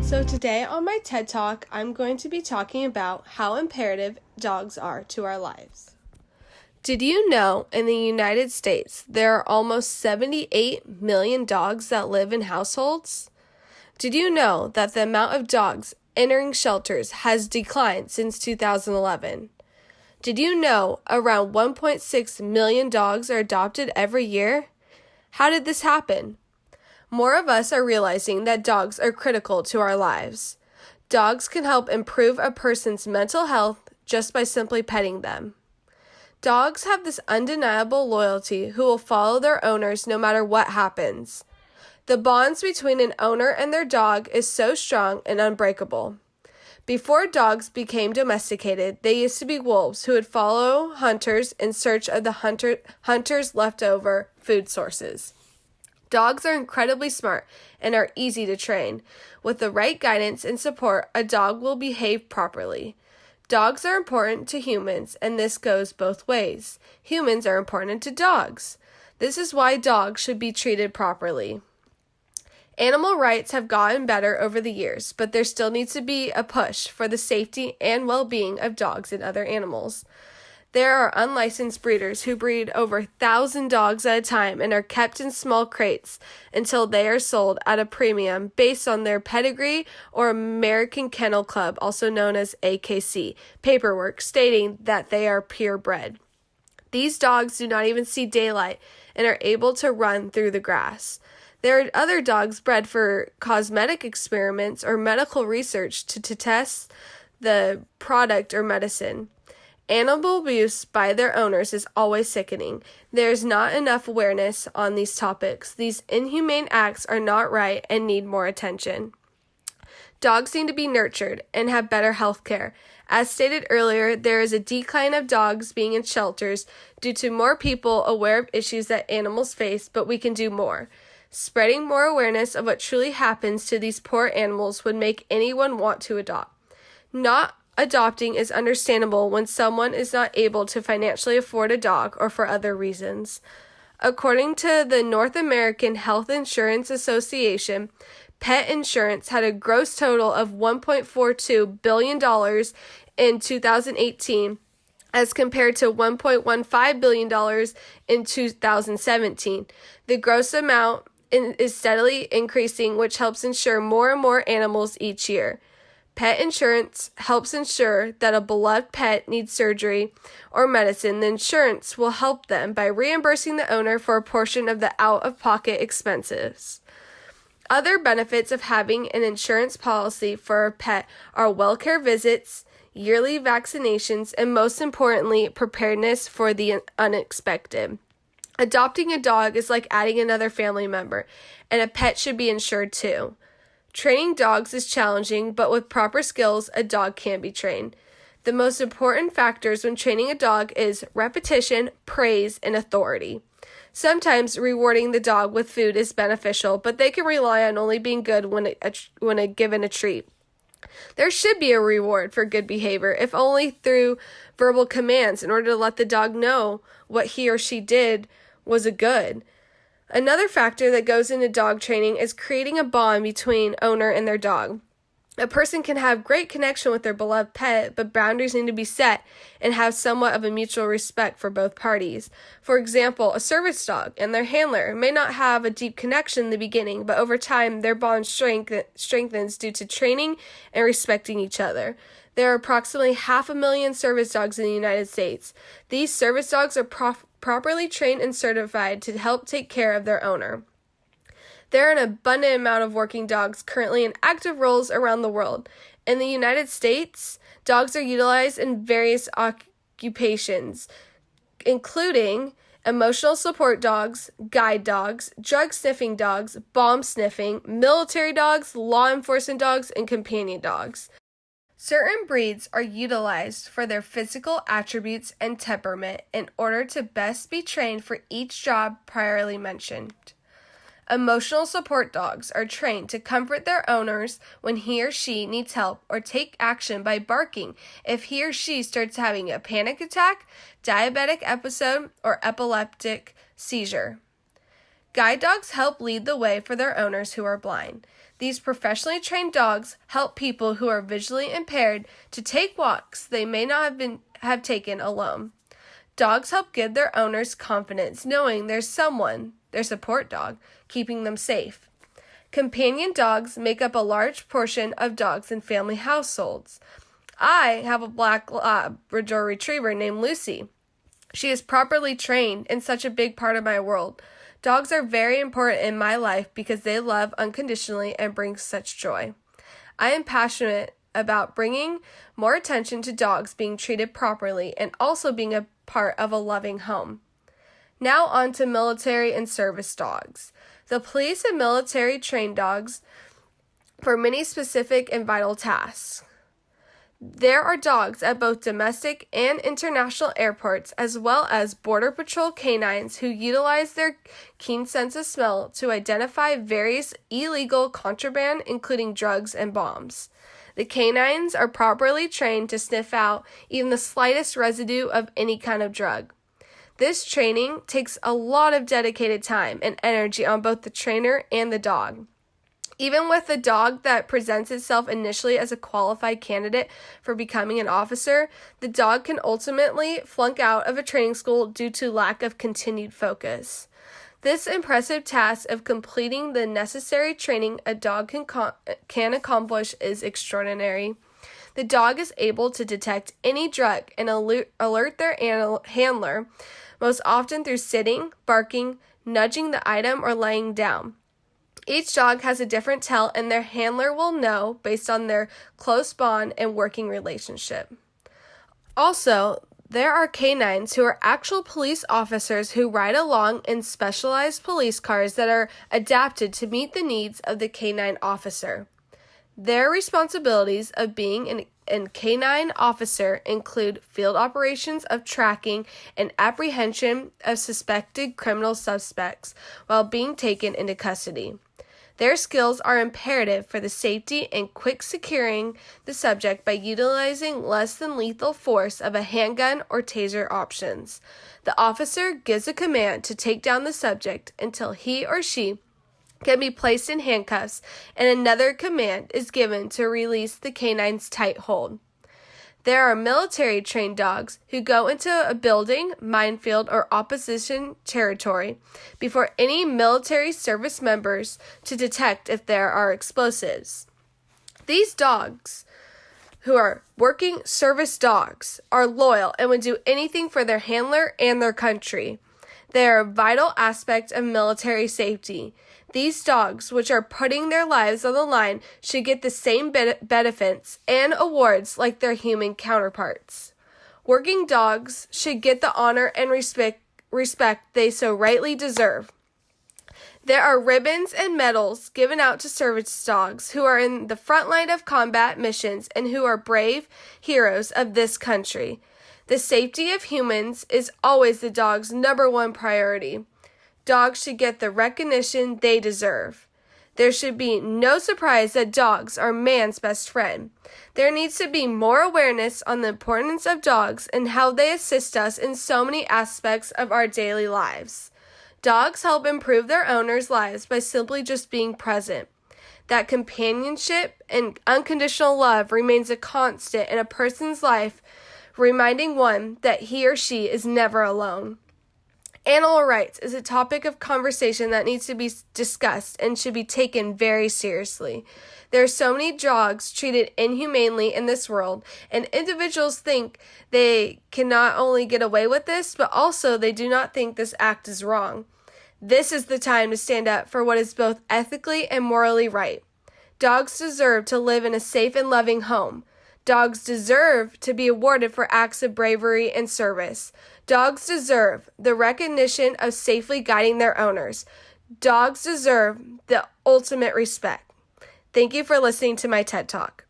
So today on my TED Talk, I'm going to be talking about how imperative dogs are to our lives. Did you know in the United States there are almost 78 million dogs that live in households? Did you know that the amount of dogs entering shelters has declined since 2011? Did you know around 1.6 million dogs are adopted every year? How did this happen? More of us are realizing that dogs are critical to our lives. Dogs can help improve a person's mental health just by simply petting them. Dogs have this undeniable loyalty who will follow their owners no matter what happens. The bonds between an owner and their dog is so strong and unbreakable. Before dogs became domesticated, they used to be wolves who would follow hunters in search of the hunters' leftover food sources. Dogs are incredibly smart and are easy to train. With the right guidance and support, a dog will behave properly. Dogs are important to humans, and this goes both ways. Humans are important to dogs. This is why dogs should be treated properly. Animal rights have gotten better over the years, but there still needs to be a push for the safety and well-being of dogs and other animals. There are unlicensed breeders who breed over 1,000 dogs at a time and are kept in small crates until they are sold at a premium based on their pedigree or American Kennel Club, also known as AKC, paperwork stating that they are purebred. These dogs do not even see daylight and are able to run through the grass. There are other dogs bred for cosmetic experiments or medical research to test the product or medicine. Animal abuse by their owners is always sickening. There is not enough awareness on these topics. These inhumane acts are not right and need more attention. Dogs need to be nurtured and have better health care. As stated earlier, there is a decline of dogs being in shelters due to more people aware of issues that animals face, but we can do more. Spreading more awareness of what truly happens to these poor animals would make anyone want to adopt. Not adopting is understandable when someone is not able to financially afford a dog or for other reasons. According to the North American Health Insurance Association, pet insurance had a gross total of $1.42 billion in 2018 as compared to $1.15 billion in 2017. The gross amount is steadily increasing, which helps insure more and more animals each year. Pet insurance helps ensure that a beloved pet needs surgery or medicine. The insurance will help them by reimbursing the owner for a portion of the out-of-pocket expenses. Other benefits of having an insurance policy for a pet are well-care visits, yearly vaccinations, and most importantly, preparedness for the unexpected. Adopting a dog is like adding another family member, and a pet should be insured too. Training dogs is challenging, but with proper skills, a dog can be trained. The most important factors when training a dog is repetition, praise, and authority. Sometimes rewarding the dog with food is beneficial, but they can rely on only being good when given a treat. There should be a reward for good behavior, if only through verbal commands in order to let the dog know what he or she did was a good. Another factor that goes into dog training is creating a bond between owner and their dog. A person can have great connection with their beloved pet, but boundaries need to be set and have somewhat of a mutual respect for both parties. For example, a service dog and their handler may not have a deep connection in the beginning, but over time their bond strengthens due to training and respecting each other. There are approximately 500,000 service dogs in the United States. These service dogs are properly trained and certified to help take care of their owner. There are an abundant amount of working dogs currently in active roles around the world. In the United States, dogs are utilized in various occupations, including emotional support dogs, guide dogs, drug sniffing dogs, bomb sniffing, military dogs, law enforcement dogs, and companion dogs. Certain breeds are utilized for their physical attributes and temperament in order to best be trained for each job priorly mentioned. Emotional support dogs are trained to comfort their owners when he or she needs help or take action by barking if he or she starts having a panic attack, diabetic episode, or epileptic seizure. Guide dogs help lead the way for their owners who are blind. These professionally trained dogs help people who are visually impaired to take walks they may not have taken alone. Dogs help give their owners confidence knowing there's someone, their support dog, keeping them safe. Companion dogs make up a large portion of dogs in family households. I have a black Labrador retriever named Lucy. She is properly trained and such a big part of my world. Dogs are very important in my life because they love unconditionally and bring such joy. I am passionate about bringing more attention to dogs being treated properly and also being a part of a loving home. Now on to military and service dogs. The police and military train dogs for many specific and vital tasks. There are dogs at both domestic and international airports, as well as Border Patrol canines who utilize their keen sense of smell to identify various illegal contraband, including drugs and bombs. The canines are properly trained to sniff out even the slightest residue of any kind of drug. This training takes a lot of dedicated time and energy on both the trainer and the dog. Even with a dog that presents itself initially as a qualified candidate for becoming an officer, the dog can ultimately flunk out of a training school due to lack of continued focus. This impressive task of completing the necessary training a dog can accomplish is extraordinary. The dog is able to detect any drug and alert their handler, most often through sitting, barking, nudging the item, or laying down. Each dog has a different tell, and their handler will know based on their close bond and working relationship. Also, there are canines who are actual police officers who ride along in specialized police cars that are adapted to meet the needs of the canine officer. Their responsibilities of being a canine officer include field operations of tracking and apprehension of suspected criminal suspects while being taken into custody. Their skills are imperative for the safety and quick securing the subject by utilizing less than lethal force of a handgun or taser options. The officer gives a command to take down the subject until he or she can be placed in handcuffs, and another command is given to release the canine's tight hold. There are military-trained dogs who go into a building, minefield, or opposition territory before any military service members to detect if there are explosives. These dogs, who are working service dogs, are loyal and would do anything for their handler and their country. They are a vital aspect of military safety. These dogs, which are putting their lives on the line, should get the same benefits and awards like their human counterparts. Working dogs should get the honor and respect they so rightly deserve. There are ribbons and medals given out to service dogs who are in the front line of combat missions and who are brave heroes of this country. The safety of humans is always the dog's number one priority. Dogs should get the recognition they deserve. There should be no surprise that dogs are man's best friend. There needs to be more awareness on the importance of dogs and how they assist us in so many aspects of our daily lives. Dogs help improve their owners' lives by simply just being present. That companionship and unconditional love remains a constant in a person's life, reminding one that he or she is never alone. Animal rights is a topic of conversation that needs to be discussed and should be taken very seriously. There are so many dogs treated inhumanely in this world, and individuals think they can not only get away with this, but also they do not think this act is wrong. This is the time to stand up for what is both ethically and morally right. Dogs deserve to live in a safe and loving home. Dogs deserve to be awarded for acts of bravery and service. Dogs deserve the recognition of safely guiding their owners. Dogs deserve the ultimate respect. Thank you for listening to my TED Talk.